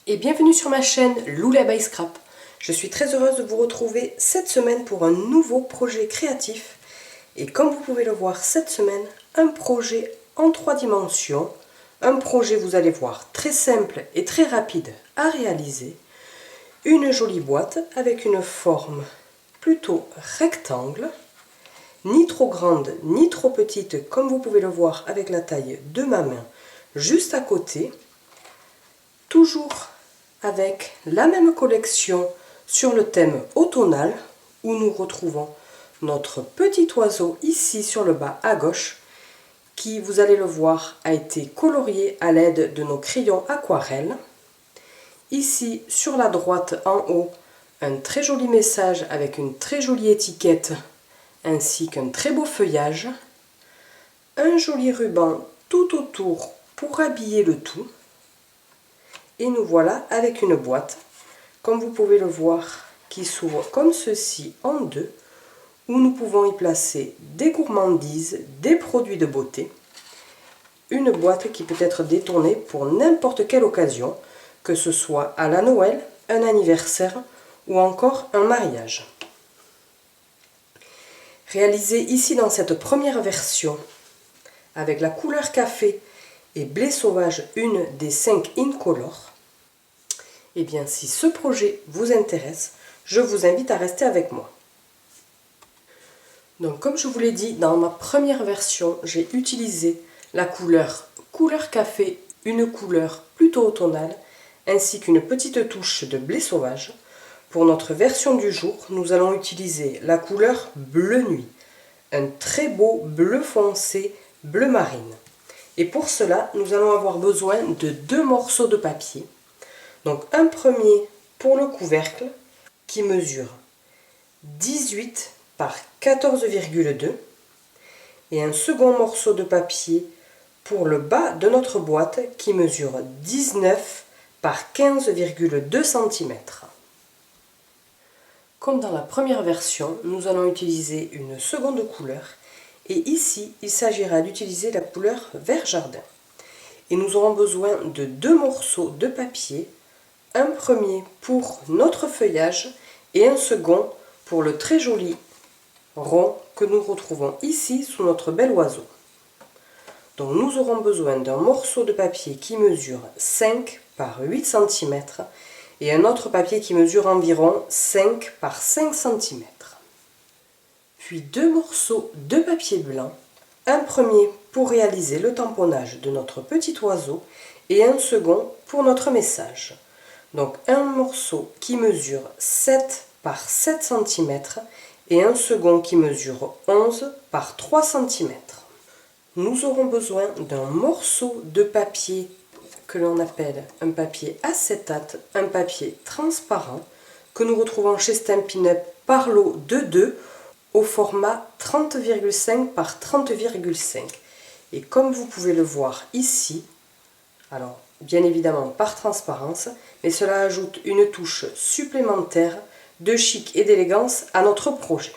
Et bienvenue sur ma chaîne Loula by Scrap. Je suis très heureuse de vous retrouver cette semaine pour un nouveau projet créatif. Et comme vous pouvez le voir cette semaine, un projet en 3 dimensions. Un projet, vous allez voir, très simple et très rapide à réaliser. Une jolie boîte avec une forme plutôt rectangle. Ni trop grande, ni trop petite, comme vous pouvez le voir avec la taille de ma main juste à côté. Toujours avec la même collection sur le thème automnal, où nous retrouvons notre petit oiseau ici sur le bas à gauche, qui, vous allez le voir, a été colorié à l'aide de nos crayons aquarelles. Ici sur la droite en haut, un très joli message avec une très jolie étiquette ainsi qu'un très beau feuillage, un joli ruban tout autour pour habiller le tout. Et nous voilà avec une boîte, comme vous pouvez le voir, qui s'ouvre comme ceci en deux, où nous pouvons y placer des gourmandises, des produits de beauté. Une boîte qui peut être détournée pour n'importe quelle occasion, que ce soit à la Noël, un anniversaire ou encore un mariage. Réalisée ici dans cette première version, avec la couleur café et blé sauvage, une des 5 incolores. Et bien si ce projet vous intéresse, je vous invite à rester avec moi. Donc comme je vous l'ai dit, dans ma première version, j'ai utilisé la couleur café, une couleur plutôt automnale, ainsi qu'une petite touche de blé sauvage. Pour notre version du jour, nous allons utiliser la couleur bleu nuit, un très beau bleu foncé, bleu marine. Et pour cela, nous allons avoir besoin de 2 morceaux de papier. Donc un premier pour le couvercle qui mesure 18 par 14,2 et un second morceau de papier pour le bas de notre boîte qui mesure 19 par 15,2 cm. Comme dans la première version, nous allons utiliser une seconde couleur et ici il s'agira d'utiliser la couleur vert jardin. Et nous aurons besoin de 2 morceaux de papier, un premier pour notre feuillage et un second pour le très joli rond que nous retrouvons ici sous notre bel oiseau. Donc nous aurons besoin d'un morceau de papier qui mesure 5 par 8 cm et un autre papier qui mesure environ 5 par 5 cm. Puis 2 morceaux de papier blanc, un premier pour réaliser le tamponnage de notre petit oiseau et un second pour notre message. Donc un morceau qui mesure 7 par 7 cm et un second qui mesure 11 par 3 cm. Nous aurons besoin d'un morceau de papier que l'on appelle un papier acétate, un papier transparent que nous retrouvons chez Stampin' Up par lot de 2 au format 30,5 par 30,5. Et comme vous pouvez le voir ici, alors bien évidemment par transparence, mais cela ajoute une touche supplémentaire de chic et d'élégance à notre projet.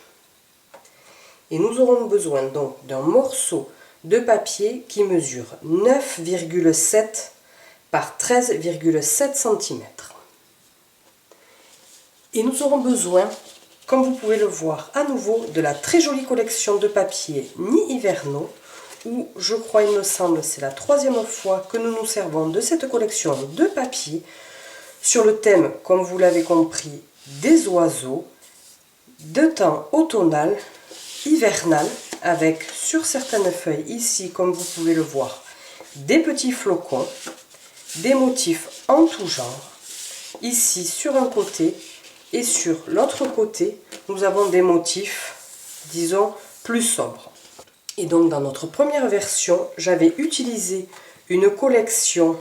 Et nous aurons besoin donc d'un morceau de papier qui mesure 9,7 par 13,7 cm. Et nous aurons besoin, comme vous pouvez le voir à nouveau, de la très jolie collection de papiers Nid hivernaux, où je crois, il me semble, c'est la 3e fois que nous nous servons de cette collection de papier sur le thème, comme vous l'avez compris, des oiseaux, de temps automnal, hivernal, avec sur certaines feuilles, ici, comme vous pouvez le voir, des petits flocons, des motifs en tout genre. Ici, sur un côté et sur l'autre côté, nous avons des motifs, disons, plus sobres. Et donc dans notre première version, j'avais utilisé une collection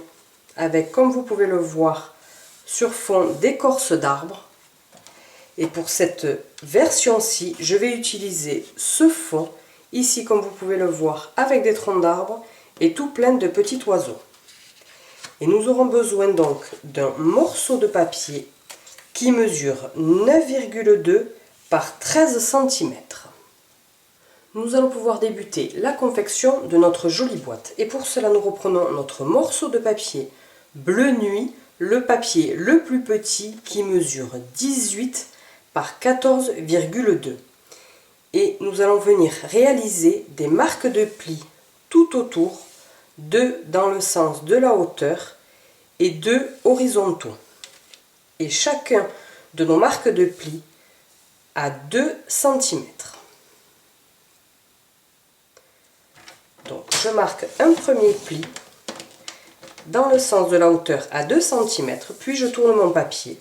avec, comme vous pouvez le voir, sur fond d'écorce d'arbre. Et pour cette version-ci, je vais utiliser ce fond, ici comme vous pouvez le voir, avec des troncs d'arbres et tout plein de petits oiseaux. Et nous aurons besoin donc d'un morceau de papier qui mesure 9,2 par 13 cm. Nous allons pouvoir débuter la confection de notre jolie boîte. Et pour cela, nous reprenons notre morceau de papier bleu nuit le papier le plus petit qui mesure 18 par 14,2. Et nous allons venir réaliser des marques de plis tout autour, 2 dans le sens de la hauteur et 2 horizontaux. Et chacun de nos marques de plis à 2 cm. Donc je marque un premier pli dans le sens de la hauteur à 2 cm, puis je tourne mon papier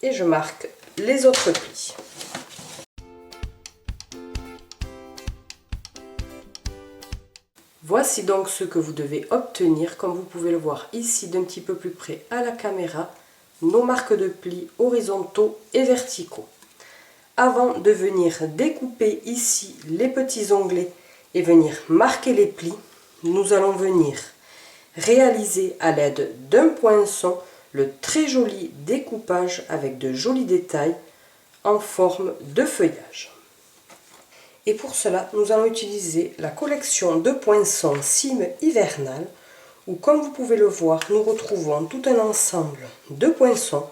et je marque les autres plis. Voici donc ce que vous devez obtenir, comme vous pouvez le voir ici d'un petit peu plus près à la caméra, nos marques de plis horizontaux et verticaux. Avant de venir découper ici les petits onglets et venir marquer les plis, nous allons venir réaliser à l'aide d'un poinçon le très joli découpage avec de jolis détails en forme de feuillage. Et pour cela, nous allons utiliser la collection de poinçons Cime hivernale, où comme vous pouvez le voir, nous retrouvons tout un ensemble de poinçons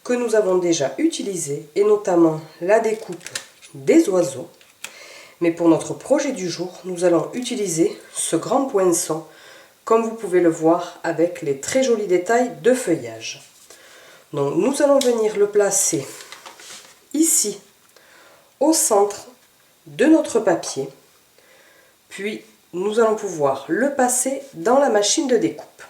que nous avons déjà utilisés, et notamment la découpe des oiseaux. Mais pour notre projet du jour, nous allons utiliser ce grand poinçon, comme vous pouvez le voir avec les très jolis détails de feuillage. Donc nous allons venir le placer ici, au centre de notre papier, puis nous allons pouvoir le passer dans la machine de découpe.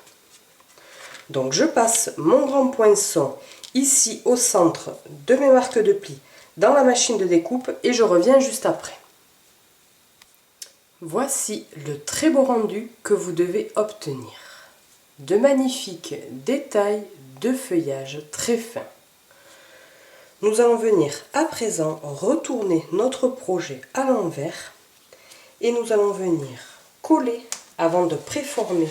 Donc je passe mon grand poinçon ici au centre de mes marques de plis dans la machine de découpe et je reviens juste après. Voici le très beau rendu que vous devez obtenir. De magnifiques détails de feuillage très fins. Nous allons venir à présent retourner notre projet à l'envers et nous allons venir coller, avant de préformer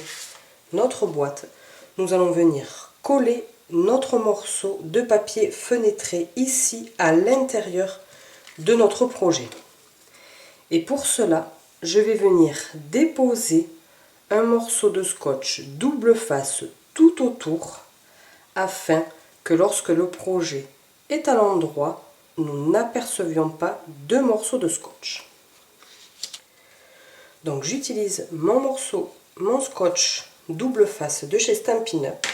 notre boîte, nous allons venir coller notre morceau de papier fenêtré ici à l'intérieur de notre projet. Et pour cela, je vais venir déposer un morceau de scotch double face tout autour afin que lorsque le projet est à l'endroit, nous n'apercevions pas deux morceaux de scotch. Donc j'utilise mon scotch double face de chez Stampin' Up.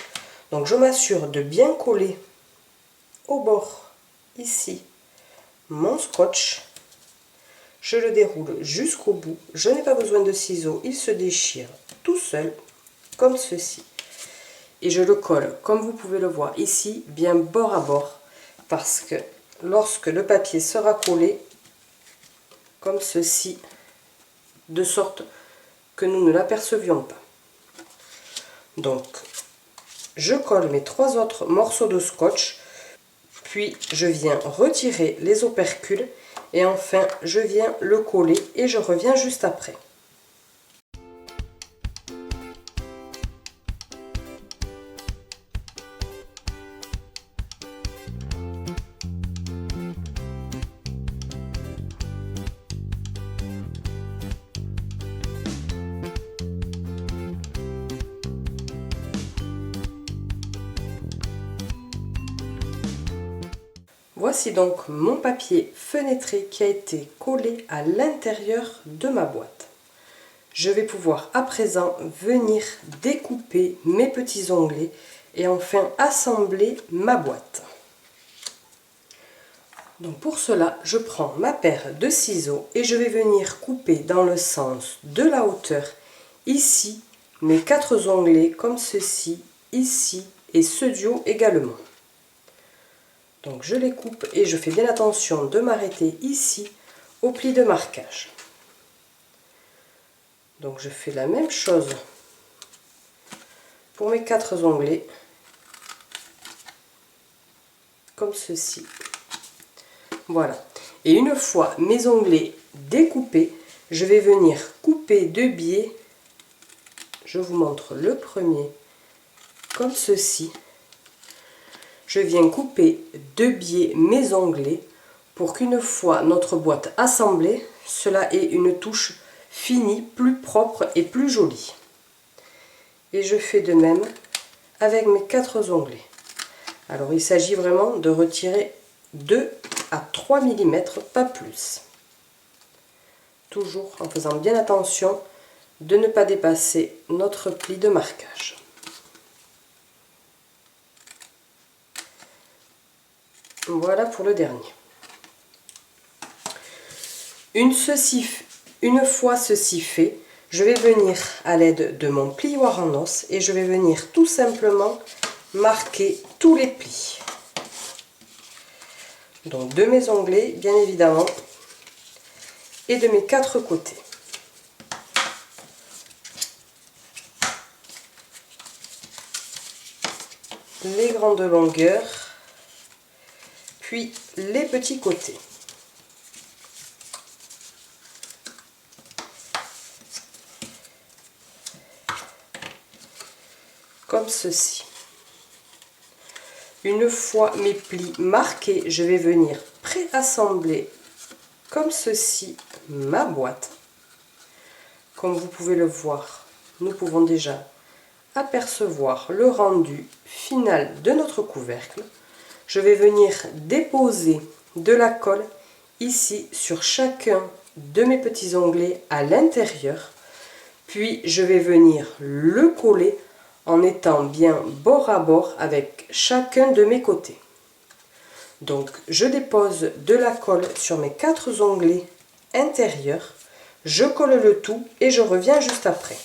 Donc je m'assure de bien coller au bord ici mon scotch. Je le déroule jusqu'au bout. Je n'ai pas besoin de ciseaux, il se déchire tout seul comme ceci. Et je le colle, comme vous pouvez le voir ici, bien bord à bord, parce que lorsque le papier sera collé, comme ceci, de sorte que nous ne l'apercevions pas. Donc, je colle mes trois autres morceaux de scotch, puis je viens retirer les opercules, et enfin, je viens le coller et je reviens juste après. Voici donc mon papier fenêtré qui a été collé à l'intérieur de ma boîte. Je vais pouvoir à présent venir découper mes petits onglets et enfin assembler ma boîte. Donc pour cela, je prends ma paire de ciseaux et je vais venir couper dans le sens de la hauteur ici mes 4 onglets comme ceci, ici et ceux du haut également. Donc je les coupe et je fais bien attention de m'arrêter ici au pli de marquage. Donc je fais la même chose pour mes 4 onglets, comme ceci. Voilà. Et une fois mes onglets découpés, je vais venir couper 2 biais. Je vous montre le premier, comme ceci. Je viens couper 2 biais mes onglets pour qu'une fois notre boîte assemblée, cela ait une touche finie, plus propre et plus jolie. Et je fais de même avec mes 4 onglets. Alors il s'agit vraiment de retirer 2 à 3 mm, pas plus. Toujours en faisant bien attention de ne pas dépasser notre pli de marquage. Voilà pour le dernier. Une fois ceci fait, je vais venir à l'aide de mon plioir en os et je vais venir tout simplement marquer tous les plis. Donc de mes onglets, bien évidemment, et de mes 4 côtés. Les grandes longueurs, puis les petits côtés. Comme ceci. Une fois mes plis marqués, je vais venir préassembler comme ceci ma boîte. Comme vous pouvez le voir, nous pouvons déjà apercevoir le rendu final de notre couvercle. Je vais venir déposer de la colle ici sur chacun de mes petits onglets à l'intérieur. Puis je vais venir le coller en étant bien bord à bord avec chacun de mes côtés. Donc je dépose de la colle sur mes 4 onglets intérieurs, je colle le tout et je reviens juste après.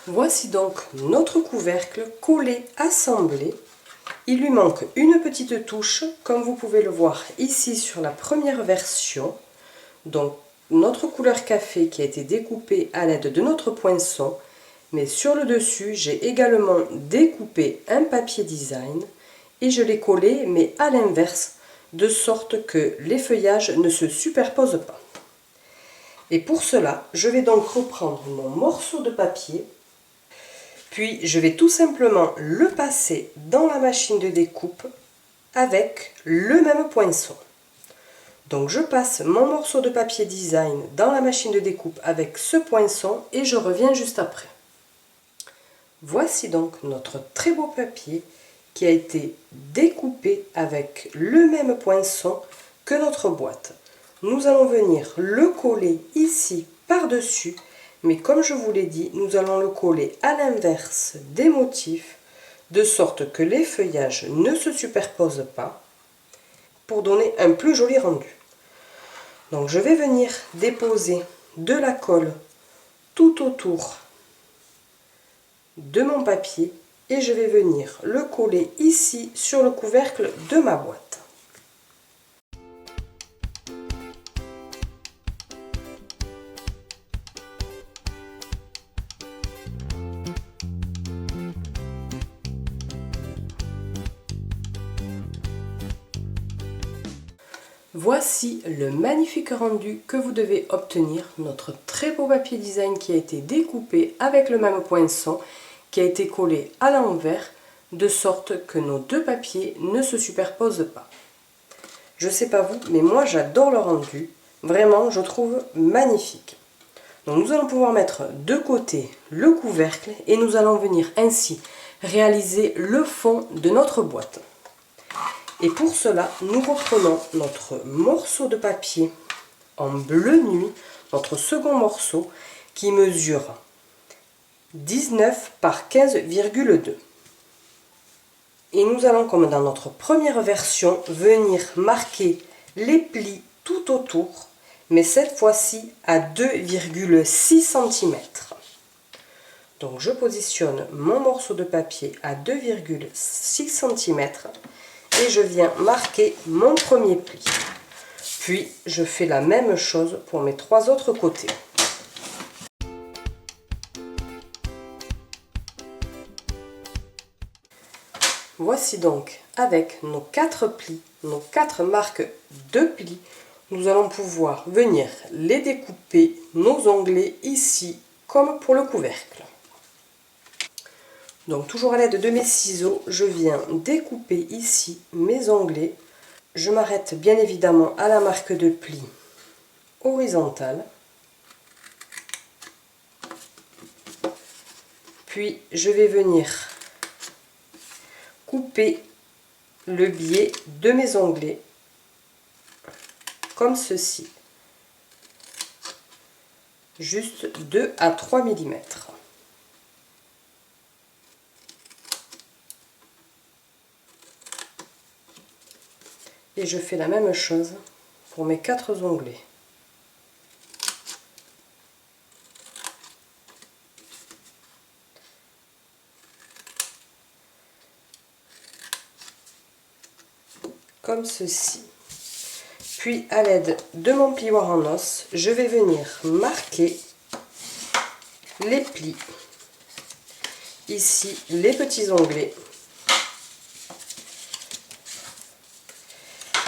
Voici donc notre couvercle collé, assemblé. Il lui manque une petite touche, comme vous pouvez le voir ici sur la première version. Donc notre couleur café qui a été découpée à l'aide de notre poinçon. Mais sur le dessus, j'ai également découpé un papier design et je l'ai collé, mais à l'inverse, de sorte que les feuillages ne se superposent pas. Et pour cela, je vais donc reprendre mon morceau de papier. Puis je vais tout simplement le passer dans la machine de découpe avec le même poinçon. Donc je passe mon morceau de papier design dans la machine de découpe avec ce poinçon et je reviens juste après. Voici donc notre très beau papier qui a été découpé avec le même poinçon que notre boîte. Nous allons venir le coller ici par-dessus. Mais comme je vous l'ai dit, nous allons le coller à l'inverse des motifs, de sorte que les feuillages ne se superposent pas, pour donner un plus joli rendu. Donc je vais venir déposer de la colle tout autour de mon papier et je vais venir le coller ici sur le couvercle de ma boîte. Voici le magnifique rendu que vous devez obtenir, notre très beau papier design qui a été découpé avec le même poinçon, qui a été collé à l'envers, de sorte que nos deux papiers ne se superposent pas. Je ne sais pas vous, mais moi j'adore le rendu, vraiment je trouve magnifique. Donc nous allons pouvoir mettre de côté le couvercle et nous allons venir ainsi réaliser le fond de notre boîte. Et pour cela, nous reprenons notre morceau de papier en bleu nuit, notre second morceau qui mesure 19 par 15,2. Et nous allons, comme dans notre première version, venir marquer les plis tout autour, mais cette fois-ci à 2,6 cm. Donc je positionne mon morceau de papier à 2,6 cm. Et je viens marquer mon premier pli. Puis je fais la même chose pour mes 3 autres côtés. Voici donc avec nos 4 plis, nos 4 marques de plis, nous allons pouvoir venir les découper, nos onglets ici, comme pour le couvercle. Donc toujours à l'aide de mes ciseaux, je viens découper ici mes onglets. Je m'arrête bien évidemment à la marque de pli horizontale. Puis je vais venir couper le biais de mes onglets comme ceci. Juste 2 à 3 mm. Et je fais la même chose pour mes 4 onglets. Comme ceci. Puis à l'aide de mon plioir en os, je vais venir marquer les plis. Ici, les petits onglets.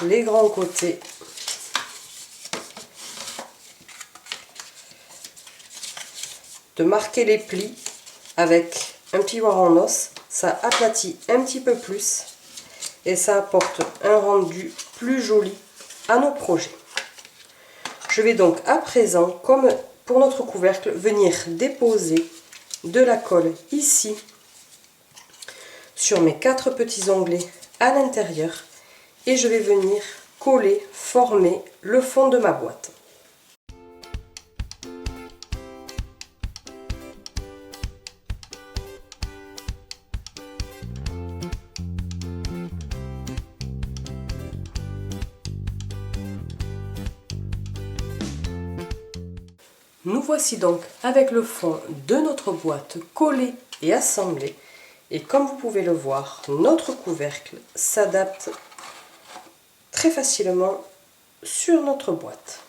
Les grands côtés. De marquer les plis avec un plioir en os, ça aplatit un petit peu plus et ça apporte un rendu plus joli à nos projets. Je vais donc à présent, comme pour notre couvercle, venir déposer de la colle ici sur mes 4 petits onglets à l'intérieur et je vais venir coller, former le fond de ma boîte. Nous voici donc avec le fond de notre boîte collé et assemblé. Et comme vous pouvez le voir, notre couvercle s'adapte très facilement sur notre boîte.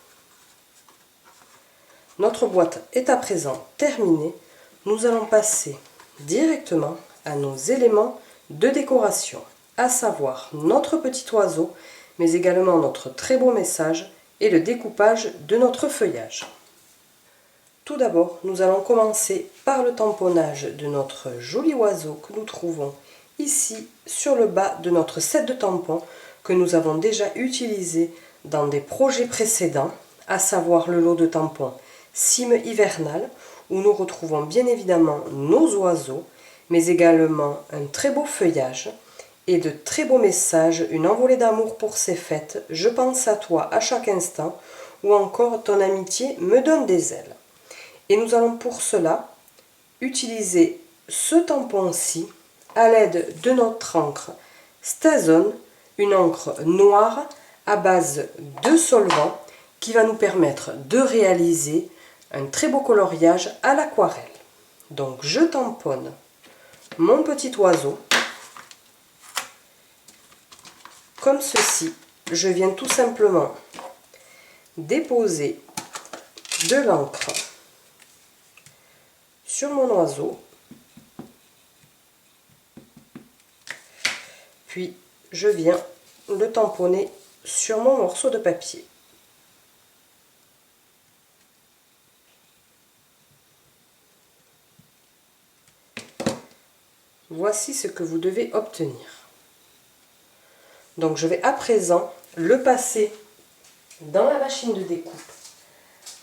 Notre boîte est à présent terminée. Nous allons passer directement à nos éléments de décoration, à savoir notre petit oiseau, mais également notre très beau message et le découpage de notre feuillage. Tout d'abord, nous allons commencer par le tamponnage de notre joli oiseau que nous trouvons ici sur le bas de notre set de tampons que nous avons déjà utilisé dans des projets précédents, à savoir le lot de tampons cime hivernale où nous retrouvons bien évidemment nos oiseaux, mais également un très beau feuillage et de très beaux messages, une envolée d'amour pour ces fêtes, je pense à toi à chaque instant, ou encore ton amitié me donne des ailes. Et nous allons pour cela utiliser ce tampon-ci à l'aide de notre encre StaZone, une encre noire à base de solvant qui va nous permettre de réaliser un très beau coloriage à l'aquarelle. Donc je tamponne mon petit oiseau comme ceci. Je viens tout simplement déposer de l'encre sur mon oiseau, puis je viens le tamponner sur mon morceau de papier. Voici ce que vous devez obtenir. Donc je vais à présent le passer dans la machine de découpe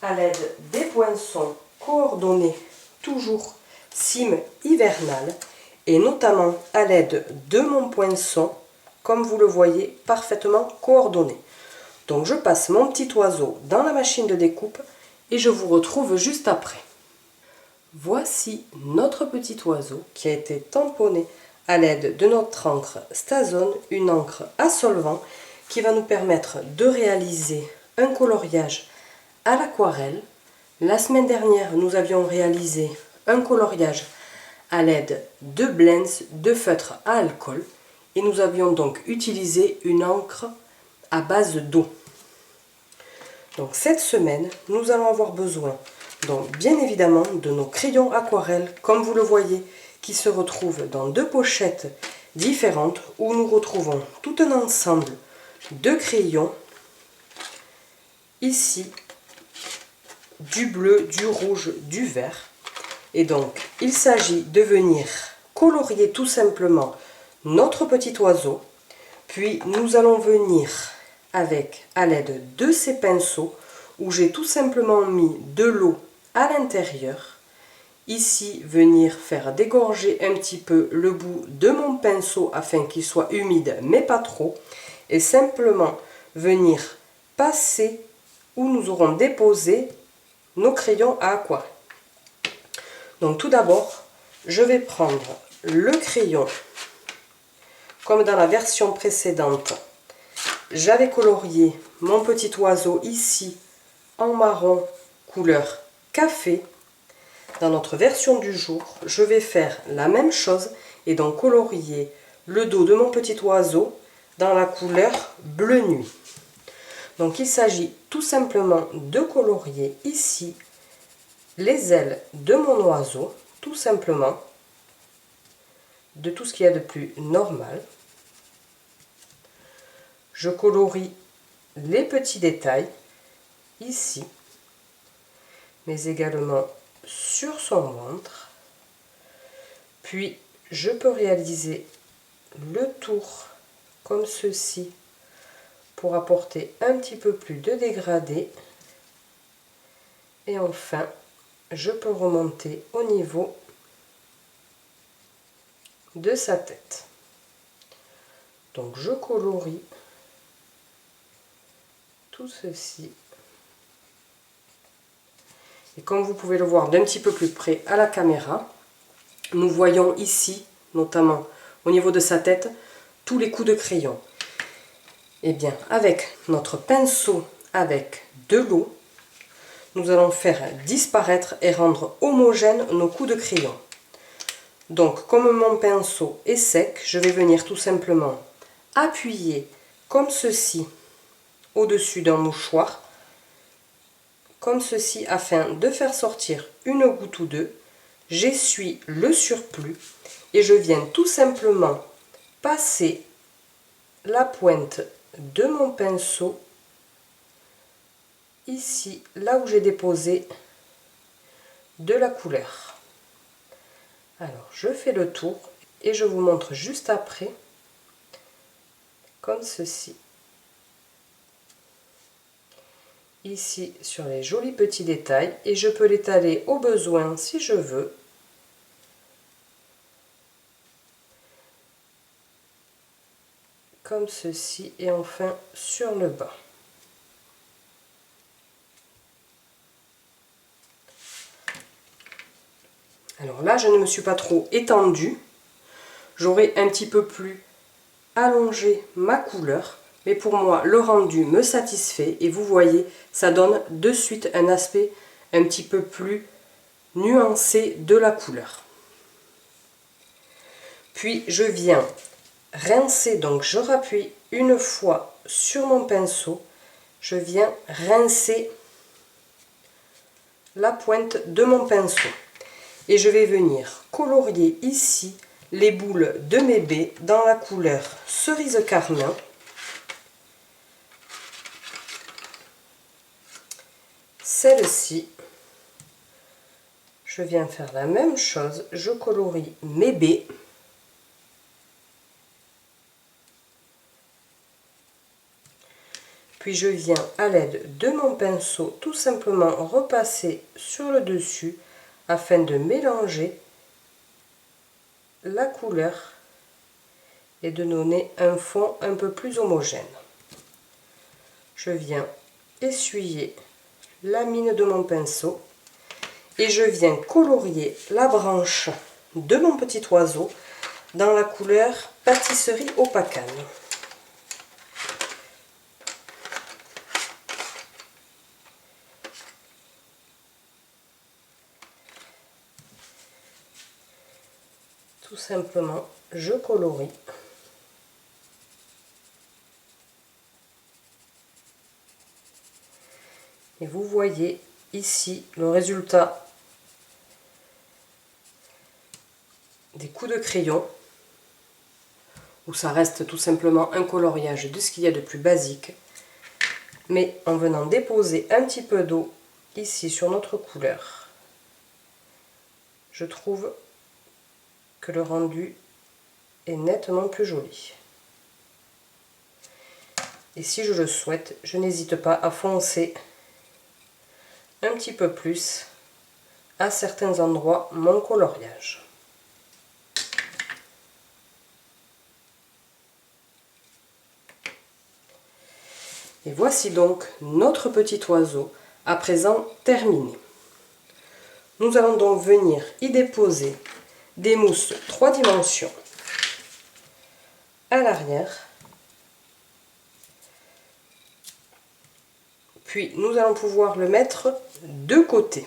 à l'aide des poinçons coordonnés, toujours cime hivernale, et notamment à l'aide de mon poinçon, comme vous le voyez, parfaitement coordonné. Donc je passe mon petit oiseau dans la machine de découpe et je vous retrouve juste après. Voici notre petit oiseau qui a été tamponné à l'aide de notre encre StaZone, une encre à solvant qui va nous permettre de réaliser un coloriage à l'aquarelle. La semaine dernière, nous avions réalisé un coloriage à l'aide de blends, de feutre à alcool, et nous avions donc utilisé une encre à base d'eau. Donc cette semaine, nous allons avoir besoin, donc bien évidemment, de nos crayons aquarelles, comme vous le voyez, qui se retrouvent dans 2 pochettes différentes, où nous retrouvons tout un ensemble de crayons, ici, du bleu, du rouge, du vert. Et donc, il s'agit de venir colorier tout simplement notre petit oiseau. Puis nous allons venir avec, à l'aide de ces pinceaux, où j'ai tout simplement mis de l'eau à l'intérieur. Ici, venir faire dégorger un petit peu le bout de mon pinceau afin qu'il soit humide, mais pas trop. Et simplement venir passer où nous aurons déposé nos crayons à aquarelle. Donc tout d'abord, je vais prendre le crayon, comme dans la version précédente. J'avais colorié mon petit oiseau ici en marron couleur café. Dans notre version du jour, je vais faire la même chose et donc colorier le dos de mon petit oiseau dans la couleur bleu nuit. Donc il s'agit tout simplement de colorier ici les ailes de mon oiseau, tout simplement, de tout ce qu'il y a de plus normal. Je colorie les petits détails ici, mais également sur son ventre. Puis je peux réaliser le tour comme ceci pour apporter un petit peu plus de dégradé. Et enfin, je peux remonter au niveau de sa tête. Donc je colorie tout ceci. Et comme vous pouvez le voir d'un petit peu plus près à la caméra, nous voyons ici, notamment au niveau de sa tête, tous les coups de crayon. Et bien, avec notre pinceau avec de l'eau, nous allons faire disparaître et rendre homogènes nos coups de crayon. Donc, comme mon pinceau est sec, je vais venir tout simplement appuyer comme ceci au-dessus d'un mouchoir, comme ceci, afin de faire sortir une goutte ou deux. J'essuie le surplus et je viens tout simplement passer la pointe de mon pinceau ici, là où j'ai déposé de la couleur. Alors, je fais le tour et je vous montre juste après, comme ceci. Ici, sur les jolis petits détails, et je peux l'étaler au besoin si je veux. Comme ceci, et enfin sur le bas. Alors là, je ne me suis pas trop étendue. J'aurais un petit peu plus allongé ma couleur. Mais pour moi, le rendu me satisfait. Et vous voyez, ça donne de suite un aspect un petit peu plus nuancé de la couleur. Puis je viens rincer, donc je rappuie une fois sur mon pinceau. Je viens rincer la pointe de mon pinceau. Et je vais venir colorier ici les boules de mes baies dans la couleur cerise carmin. Celle-ci, je viens faire la même chose, je colorie mes baies. Puis je viens à l'aide de mon pinceau tout simplement repasser sur le dessus afin de mélanger la couleur et de donner un fond un peu plus homogène. Je viens essuyer la mine de mon pinceau et je viens colorier la branche de mon petit oiseau dans la couleur pâtisserie opacane. Tout simplement, je colorie. Et vous voyez ici le résultat des coups de crayon, où ça reste tout simplement un coloriage de ce qu'il y a de plus basique. Mais en venant déposer un petit peu d'eau ici sur notre couleur, je trouve que le rendu est nettement plus joli. Et si je le souhaite, je n'hésite pas à foncer un petit peu plus à certains endroits mon coloriage. Et voici donc notre petit oiseau à présent terminé. Nous allons donc venir y déposer des mousses 3 dimensions à l'arrière. Puis nous allons pouvoir le mettre de côté.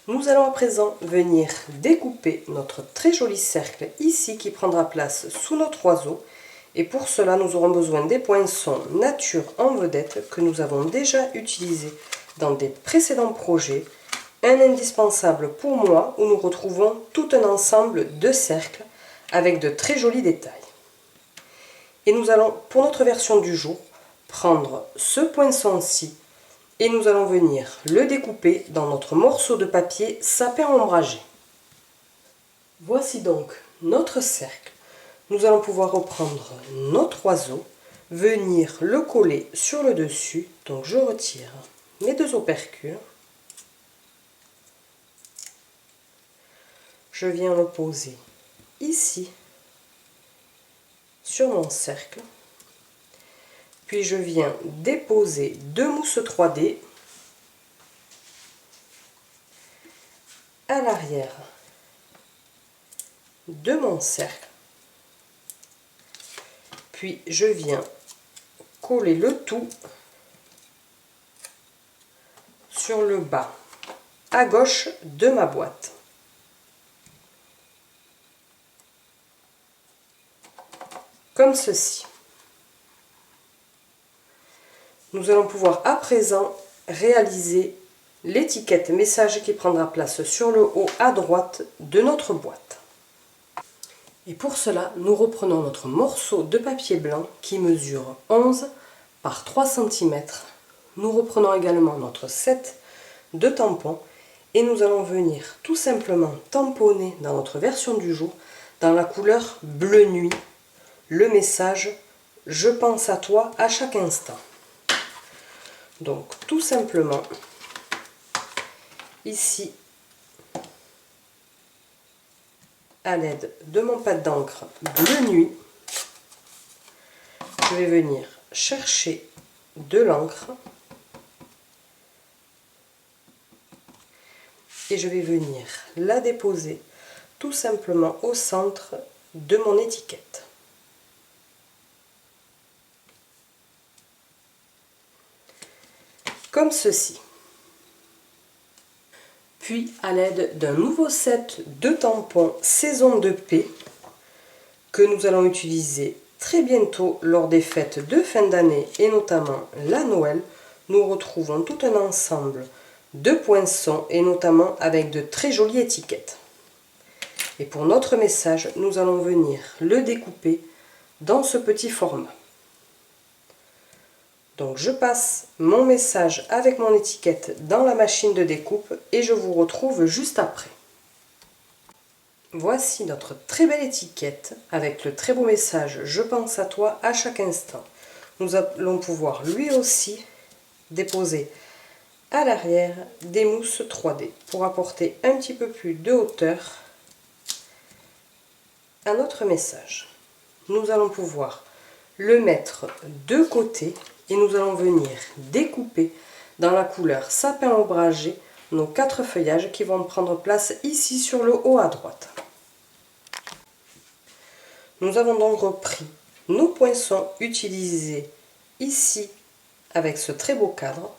Nous allons à présent venir découper notre très joli cercle ici qui prendra place sous notre oiseau. Et pour cela, nous aurons besoin des poinçons nature en vedette que nous avons déjà utilisés dans des précédents projets. Un indispensable pour moi où nous retrouvons tout un ensemble de cercles avec de très jolis détails. Et nous allons, pour notre version du jour, prendre ce poinçon-ci et nous allons venir le découper dans notre morceau de papier sapin ombragé. Voici donc notre cercle. Nous allons pouvoir reprendre notre oiseau, venir le coller sur le dessus. Donc je retire mes 2 opercules. Je viens le poser ici sur mon cercle. Puis je viens déposer 2 mousses 3D à l'arrière de mon cercle. Puis je viens coller le tout sur le bas à gauche de ma boîte. Comme ceci. Nous allons pouvoir à présent réaliser l'étiquette message qui prendra place sur le haut à droite de notre boîte. Et pour cela, nous reprenons notre morceau de papier blanc qui mesure 11 par 3 cm. Nous reprenons également notre set de tampons et nous allons venir tout simplement tamponner dans notre version du jour dans la couleur bleu nuit le message « Je pense à toi à chaque instant ». Donc tout simplement, ici, à l'aide de mon pad d'encre bleu nuit, je vais venir chercher de l'encre et je vais venir la déposer tout simplement au centre de mon étiquette. Comme ceci. Puis à l'aide d'un nouveau set de tampons saison de paix que nous allons utiliser très bientôt lors des fêtes de fin d'année et notamment la Noël, nous retrouvons tout un ensemble de poinçons et notamment avec de très jolies étiquettes. Et pour notre message, nous allons venir le découper dans ce petit format. Donc je passe mon message avec mon étiquette dans la machine de découpe et je vous retrouve juste après. Voici notre très belle étiquette avec le très beau message « Je pense à toi à chaque instant ». Nous allons pouvoir lui aussi déposer à l'arrière des mousses 3D pour apporter un petit peu plus de hauteur à notre message. Nous allons pouvoir le mettre de côté et nous allons venir découper dans la couleur sapin ombragé nos 4 feuillages qui vont prendre place ici sur le haut à droite. Nous avons donc repris nos poinçons utilisés ici avec ce très beau cadre.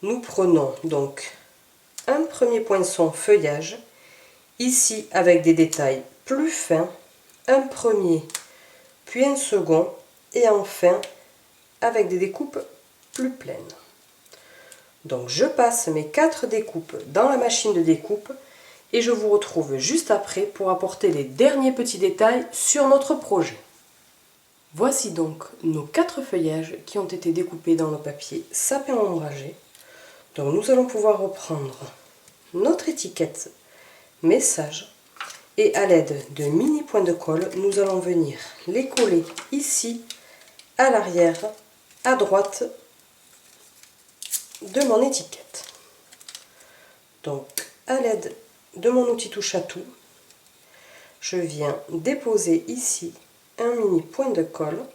Nous prenons donc un premier poinçon feuillage, ici avec des détails plus fins, un premier, puis un second, et enfin avec des découpes plus pleines. Donc je passe mes 4 découpes dans la machine de découpe et je vous retrouve juste après pour apporter les derniers petits détails sur notre projet. Voici donc nos 4 feuillages qui ont été découpés dans le papier sapin ombragé. Donc nous allons pouvoir reprendre notre étiquette message Et à l'aide de mini points de colle, nous allons venir les coller ici, à l'arrière, à droite de mon étiquette. Donc, à l'aide de mon outil touche à tout, je viens déposer ici un mini point de colle,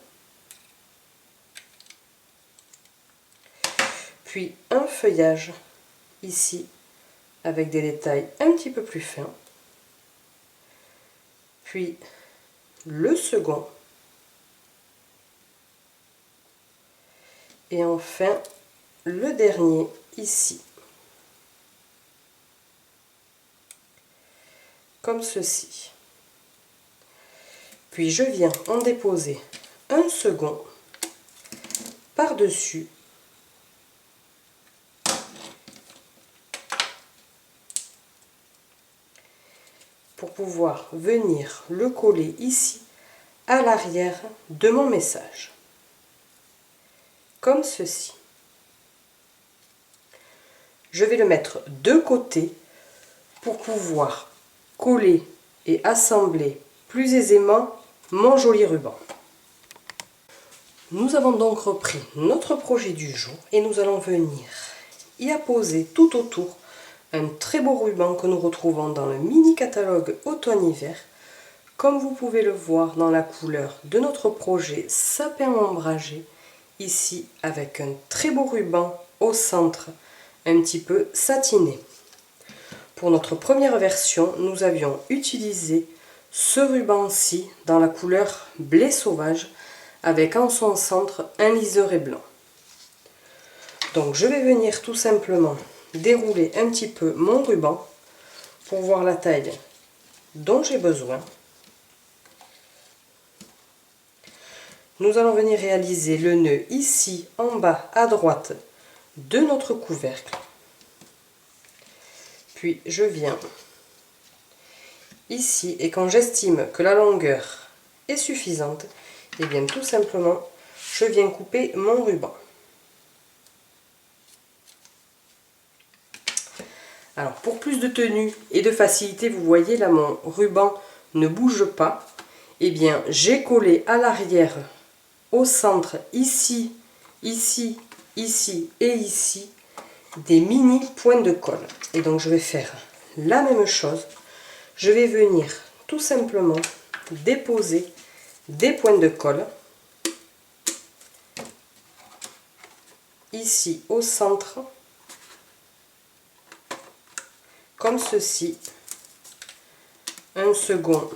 puis un feuillage ici avec des détails un petit peu plus fins, puis le second, et enfin le dernier ici, comme ceci. Puis je viens en déposer un second par-dessus, pour pouvoir venir le coller ici à l'arrière de mon message, comme ceci. Je vais le mettre de côté pour pouvoir coller et assembler plus aisément mon joli ruban. Nous avons donc repris notre projet du jour et nous allons venir y apposer tout autour un très beau ruban que nous retrouvons dans le mini catalogue automne-hiver. Comme vous pouvez le voir dans la couleur de notre projet sapin ombragé, ici avec un très beau ruban au centre, un petit peu satiné. Pour notre première version, nous avions utilisé ce ruban-ci dans la couleur blé sauvage, avec en son centre un liseré blanc. Donc je vais venir tout simplement dérouler un petit peu mon ruban pour voir la taille dont j'ai besoin. Nous allons venir réaliser le nœud ici en bas à droite de notre couvercle. Puis je viens ici et quand j'estime que la longueur est suffisante, et bien tout simplement je viens couper mon ruban. Alors pour plus de tenue et de facilité, vous voyez là mon ruban ne bouge pas. Et bien j'ai collé à l'arrière, au centre, ici, ici, ici et ici, des mini points de colle. Et donc je vais faire la même chose. Je vais venir tout simplement déposer des points de colle ici au centre, comme ceci. Un second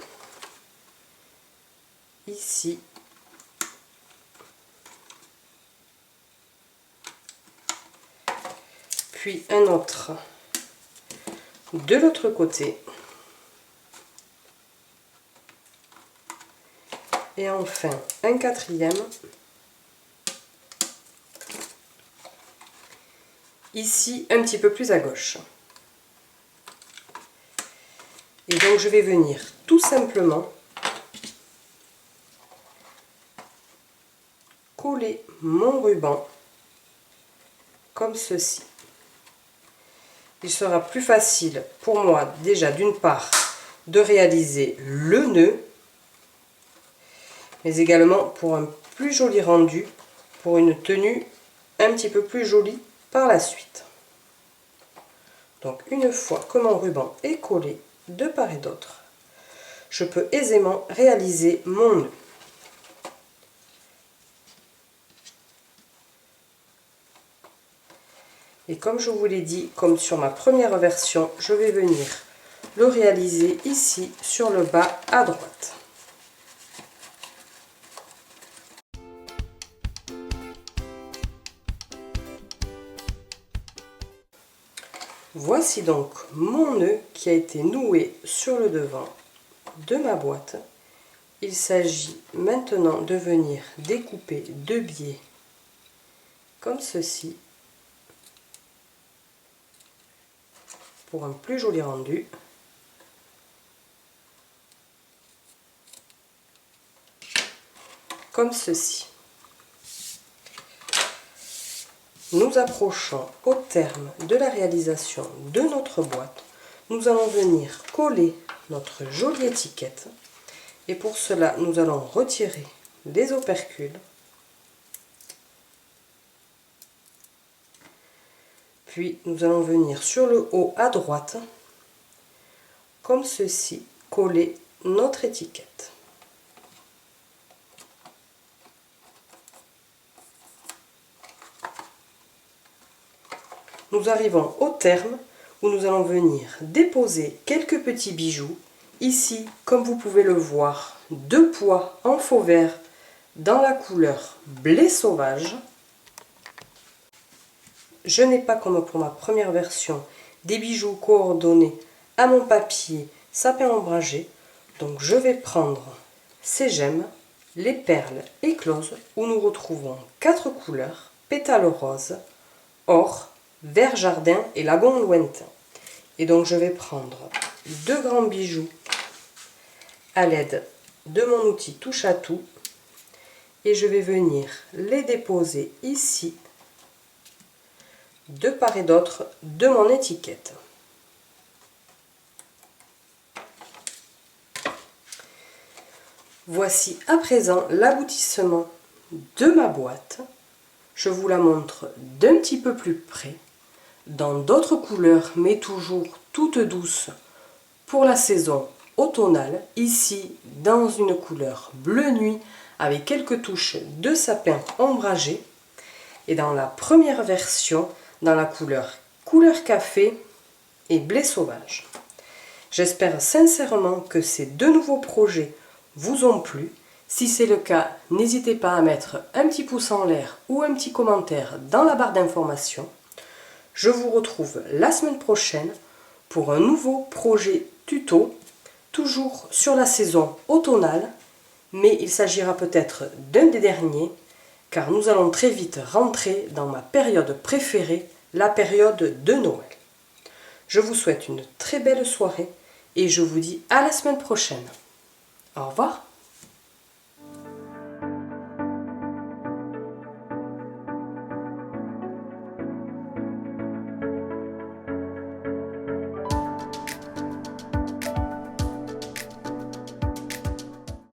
ici. Puis un autre de l'autre côté. Et enfin un quatrième ici un petit peu plus à gauche. Et donc je vais venir tout simplement coller mon ruban comme ceci. Il sera plus facile pour moi déjà d'une part de réaliser le nœud, mais également pour un plus joli rendu, pour une tenue un petit peu plus jolie par la suite. Donc une fois que mon ruban est collé de part et d'autre, je peux aisément réaliser mon nœud. Et comme je vous l'ai dit, comme sur ma première version, je vais venir le réaliser ici sur le bas à droite. Voici donc mon nœud qui a été noué sur le devant de ma boîte. Il s'agit maintenant de venir découper deux biais comme ceci pour un plus joli rendu. Comme ceci. Nous approchons au terme de la réalisation de notre boîte. Nous allons venir coller notre jolie étiquette. Et pour cela, nous allons retirer les opercules. Puis nous allons venir sur le haut à droite, comme ceci, coller notre étiquette. Nous arrivons au terme où nous allons venir déposer quelques petits bijoux. Ici, comme vous pouvez le voir, 2 pois en faux vert dans la couleur blé sauvage. Je n'ai pas, comme pour ma première version, des bijoux coordonnés à mon papier sapin ombragé. Donc je vais prendre ces gemmes, les perles écloses, où nous retrouvons 4 couleurs, pétales roses, or, vert jardin et lagon lointain. Et donc je vais prendre 2 grands bijoux à l'aide de mon outil touche à tout et je vais venir les déposer ici de part et d'autre de mon étiquette. Voici à présent l'aboutissement de ma boîte. Je vous la montre d'un petit peu plus près, dans d'autres couleurs, mais toujours toutes douces pour la saison automnale. Ici, dans une couleur bleu nuit, avec quelques touches de sapin ombragé. Et dans la première version, dans la couleur café et blé sauvage. J'espère sincèrement que ces 2 nouveaux projets vous ont plu. Si c'est le cas, n'hésitez pas à mettre un petit pouce en l'air ou un petit commentaire dans la barre d'information. Je vous retrouve la semaine prochaine pour un nouveau projet tuto, toujours sur la saison automnale, mais il s'agira peut-être d'un des derniers, car nous allons très vite rentrer dans ma période préférée, la période de Noël. Je vous souhaite une très belle soirée et je vous dis à la semaine prochaine. Au revoir.